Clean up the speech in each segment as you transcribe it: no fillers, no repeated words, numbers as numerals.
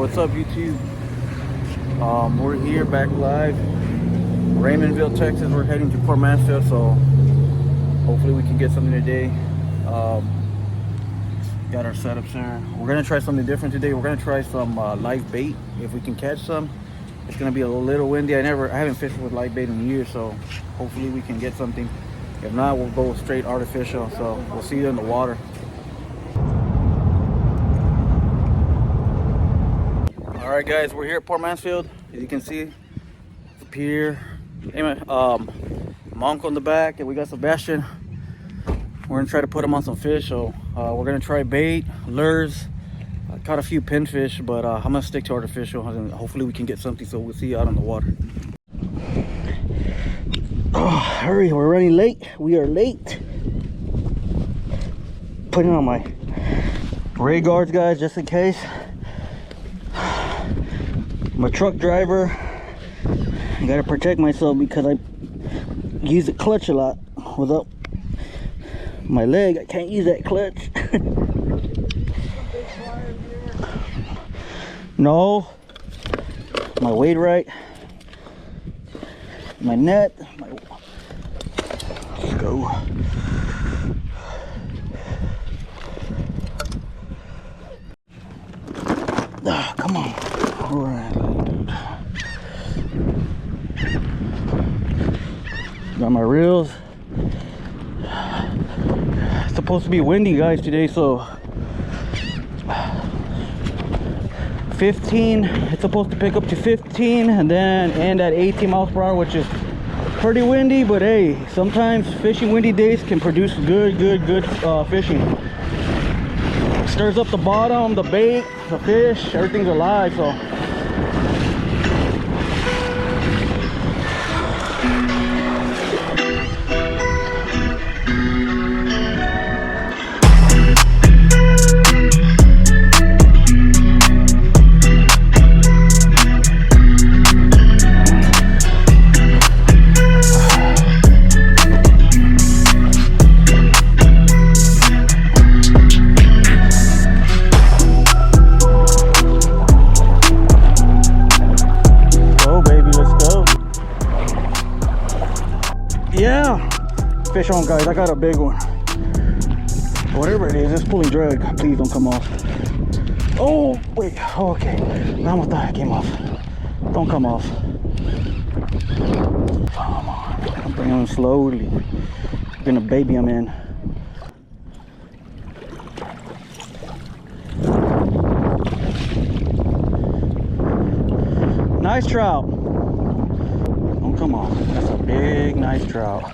What's up, YouTube? We're here back live, Raymondville, Texas. We're heading to Port Mansfield, so hopefully we can get something today. Got our setups here. We're gonna try something different today. We're gonna try some live bait if we can catch some. It's gonna be a little windy. I haven't fished with live bait in years, so hopefully we can get something. If not, we'll go straight artificial. So we'll see you in the water. All right, guys, we're here at Port Mansfield. As you can see, the pier. Anyway, Monk on the back, and we got Sebastian. We're gonna try to put him on some fish. So we're gonna try bait, lures. I caught a few pinfish, but I'm gonna stick to artificial, and hopefully we can get something. So we'll see you out on the water. Oh, hurry, we're running late. We are late. Putting on my ray guards, guys, just in case. I'm a truck driver. I gotta protect myself because I use the clutch a lot. Without my leg, I can't use that clutch. No, my weight right, my net. Let's go. Come on. All right, dude. Got my reels. It's supposed to be windy, guys, today, so 15. It's supposed to pick up to 15 and then end at 18 miles per hour, which is pretty windy. But hey, sometimes fishing windy days can produce good fishing. Stirs up the bottom, the bait, the fish, everything's alive. So fish on, guys. I got a big one. Whatever it is, it's pulling drag. Please don't come off. Oh wait, oh, okay. I almost thought it came off. Don't come off. Come on, I'm bringing him slowly. I'm gonna baby him in. Nice trout. Don't come off. That's a big, nice trout.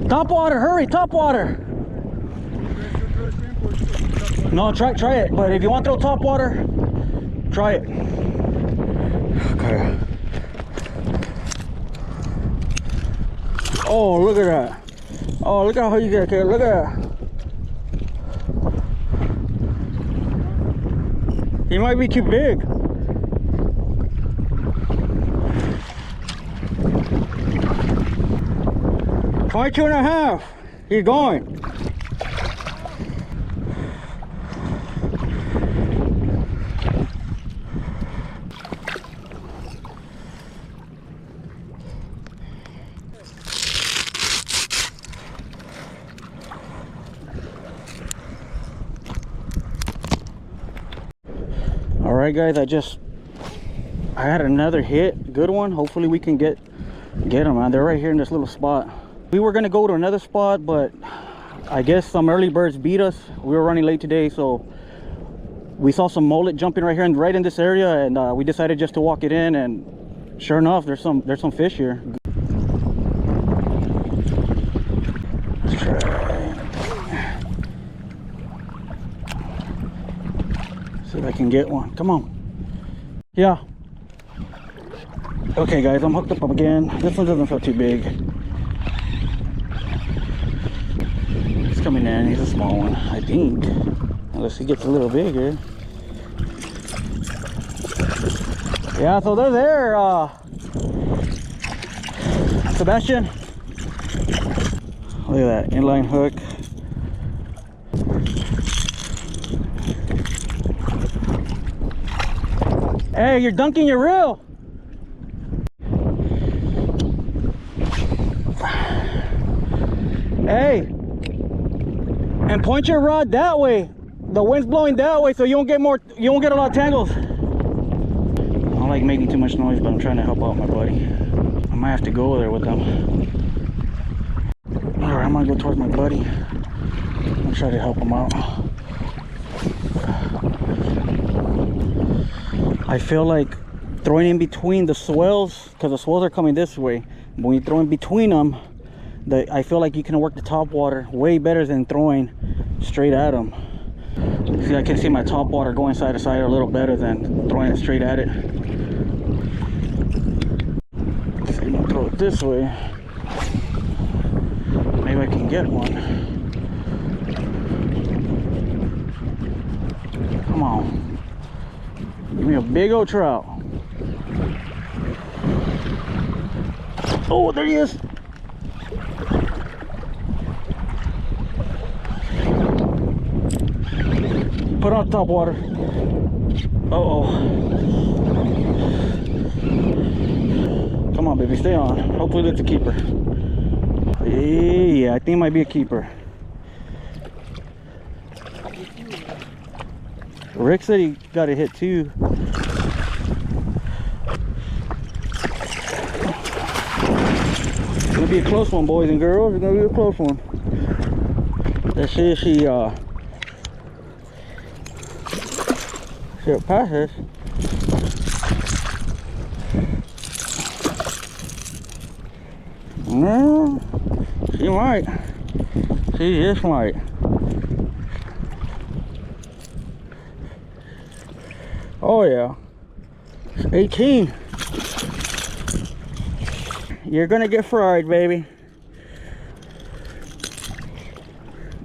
Topwater, hurry, topwater. No, try it. But if you want to throw topwater, try it. Okay. Oh, look at that. Oh, look at how you get it. Look at that. He might be too big. Try 2.5. He's going. All right, guys, I had another hit, good one. Hopefully we can get them, man. They're right here in this little spot. We were gonna go to another spot, but I guess some early birds beat us. We were running late today, so we saw some mullet jumping right here and right in this area, and we decided just to walk it in. And sure enough, there's some fish here. Let's try. See if I can get one. Come on. Yeah. Okay, guys, I'm hooked up again. This one doesn't feel too big. Coming in, he's a small one, I think, unless he gets a little bigger. Yeah, so they're there, Sebastian. Look at that inline hook. Hey, you're dunking your reel. Hey, and point your rod that way. The wind's blowing that way, so you won't get a lot of tangles. I don't like making too much noise, but I'm trying to help out my buddy. I might have to go over there with him. All right, I'm gonna go towards my buddy. I'm gonna try to help him out. I feel like throwing in between the swells, because the swells are coming this way. When you throw in between them, I feel like you can work the top water way better than throwing straight at them. See, I can see my top water going side to side a little better than throwing it straight at it. See, I'm gonna throw it this way. Maybe I can get one. Come on. Give me a big old trout. Oh, there he is. Put on top water. Uh-oh. Come on, baby, stay on. Hopefully that's a keeper. Yeah, I think it might be a keeper. Rick said he got a hit too. It's gonna be a close one, boys and girls. It's gonna be a close one. Let's see if she'll pass us. No, she might. She just might. Oh yeah, 18. You're gonna get fried, baby.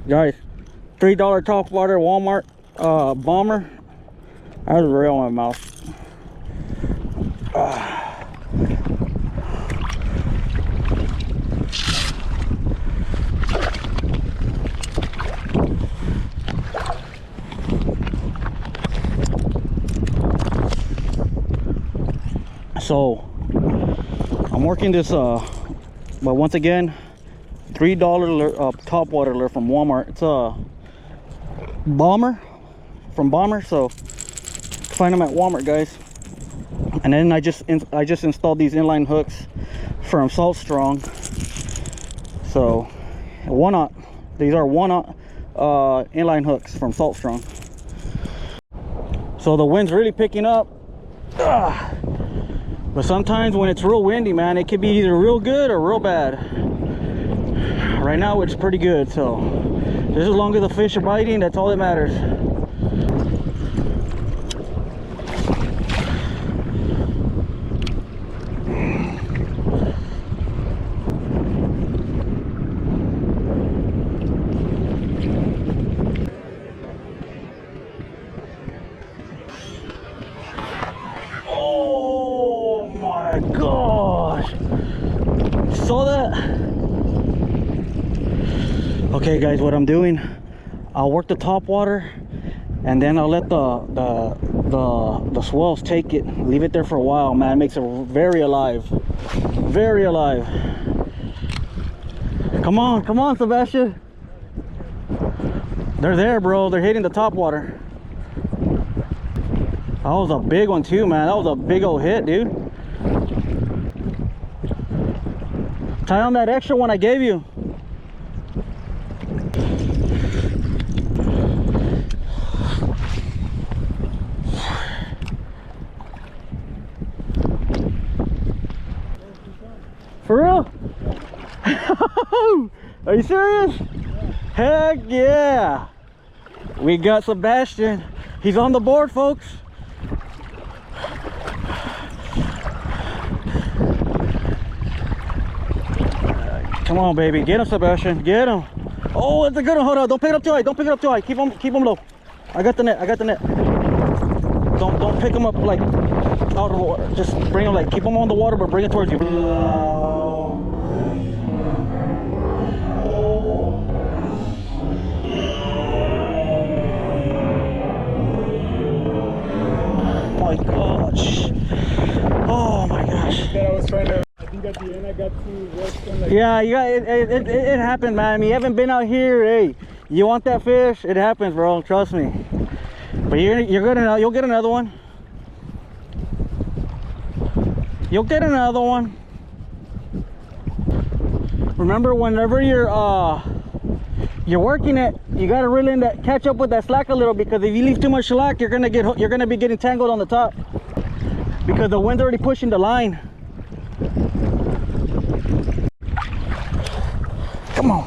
Guys, $3 Topwater Walmart bomber. I was real in my mouth. So I'm working this but once again, $3 Topwater lure from Walmart. It's a bomber from Bomber, so find them at Walmart, guys. And then I just installed these inline hooks from Salt Strong. So 1/0. These are 1/0 inline hooks from Salt Strong. So the wind's really picking up. But sometimes when it's real windy, man, it could be either real good or real bad. Right now it's pretty good, so just as long as the fish are biting, that's all that matters. Saw that? Okay guys, what I'm doing, I'll work the top water and then I'll let the swells take it, leave it there for a while. Man, it makes it very alive, very alive. Come on Sebastian, they're there, bro. They're hitting the top water. That was a big one too, man. That was a big old hit, dude. Tie on that extra one I gave you. For real? Are you serious? Heck yeah. We got Sebastian. He's on the board, folks. Come on, baby. Get him, Sebastian. Get him. Oh, it's a good one. Hold on. Don't pick it up too high. Don't pick it up too high. Keep him low. I got the net. I got the net. Don't Don't pick them up like out of the water. Just bring them, like, keep them on the water, but bring it towards you. My gosh. Oh my gosh. I was trying to, I think at the end I got too rushed on, like, Yeah, you got it happened, man. I mean, you haven't been out here. Hey, you want that fish? It happens, bro. Trust me. But you're gonna, you'll get another one. You'll get another one. Remember, whenever you're working it, you gotta reel in that, catch up with that slack a little, because if you leave too much slack, you're gonna be getting tangled on the top because the wind's already pushing the line. Come on.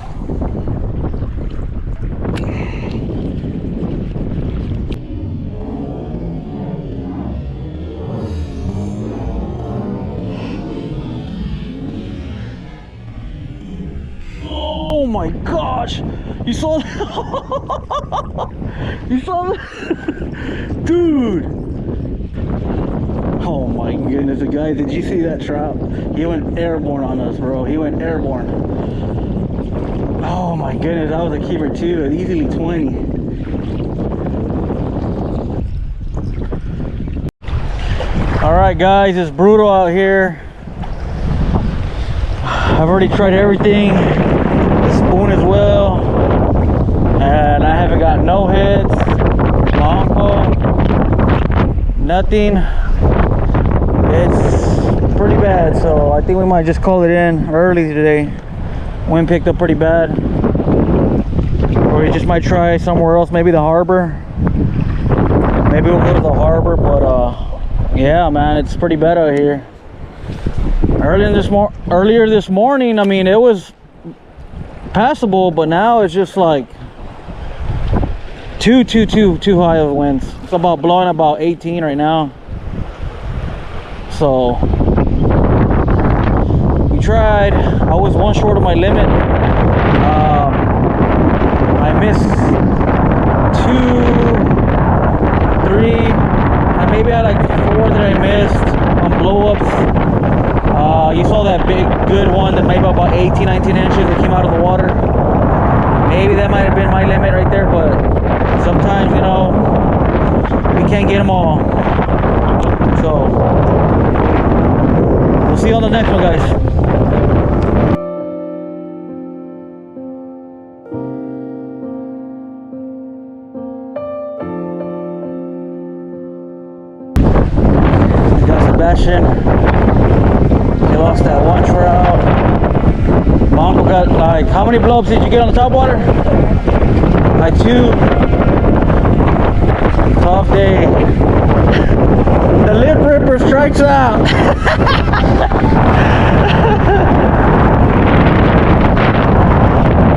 Oh my gosh, you saw that? You saw that? Dude, oh my goodness, guys, did you see that trout? He went airborne on us, bro. He went airborne. Oh my goodness, that was a keeper too, easily 20. All right guys, it's brutal out here. I've already tried everything, the spoon as well, and I haven't got no hits, my uncle, nothing. It's pretty bad, so I think we might just call it in early today. Wind picked up pretty bad, or we just might try somewhere else, maybe the harbor. Maybe we'll go to the harbor, but yeah, man, it's pretty bad out here. Earlier this morning, I mean, it was passable, but now it's just like too high of winds. It's about blowing about 18 right now. So we tried. I was one short of my limit. I missed 2, 3, and maybe I had like 4 that I missed on blow-ups. You saw that big good one that made about 18, 19 inches that came out of the water. Maybe that might have been my limit right there, but sometimes, you know, we can't get them all. So we'll see you on the next one, guys. We got Sebastian. He lost that one trout. My uncle got, like, how many blow-ups did you get on the Topwater? Like 2. Tough day. The lip ripper strikes out.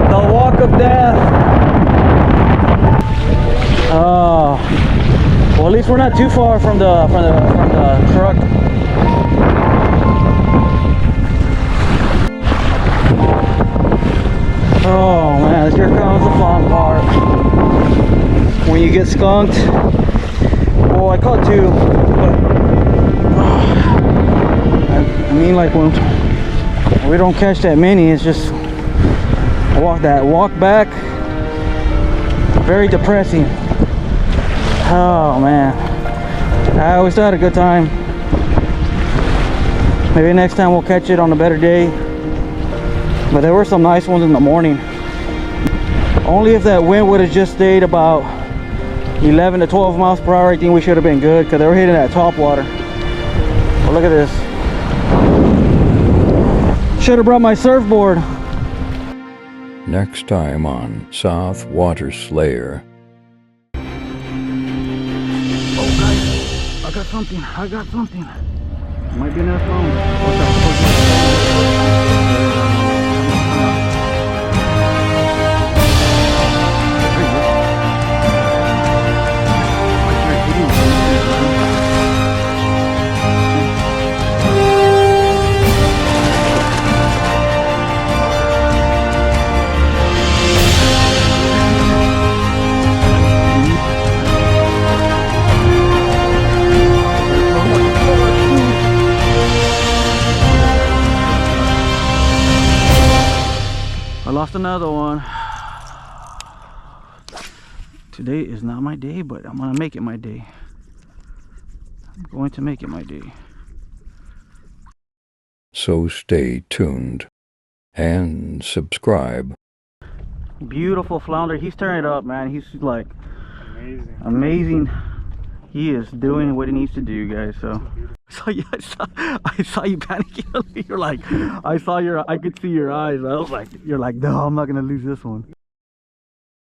The walk of death. Oh, well, at least we're not too far from the truck. Oh man, here comes the fun part. When you get skunked. Well, I caught 2, but I mean, like, when we don't catch that many, it's just walk back. Very depressing. Oh man, I always had a good time. Maybe next time we'll catch it on a better day. But there were some nice ones in the morning. Only if that wind would have just stayed about 11 to 12 miles per hour, I think we should have been good, because they were hitting that top water. But look at this. Should have brought my surfboard. Next time on South Water Slayer. Oh guys, I got something. Might be enough long. lost another one. Today is not my day, but I'm gonna make it my day. I'm going to make it my day. So stay tuned and subscribe. Beautiful flounder. He's turning it up, man. He's like Amazing. amazing. He is doing what he needs to do, guys. So yeah, I saw you panicking. You're like, I could see your eyes. I was like, you're like, no, I'm not gonna lose this one.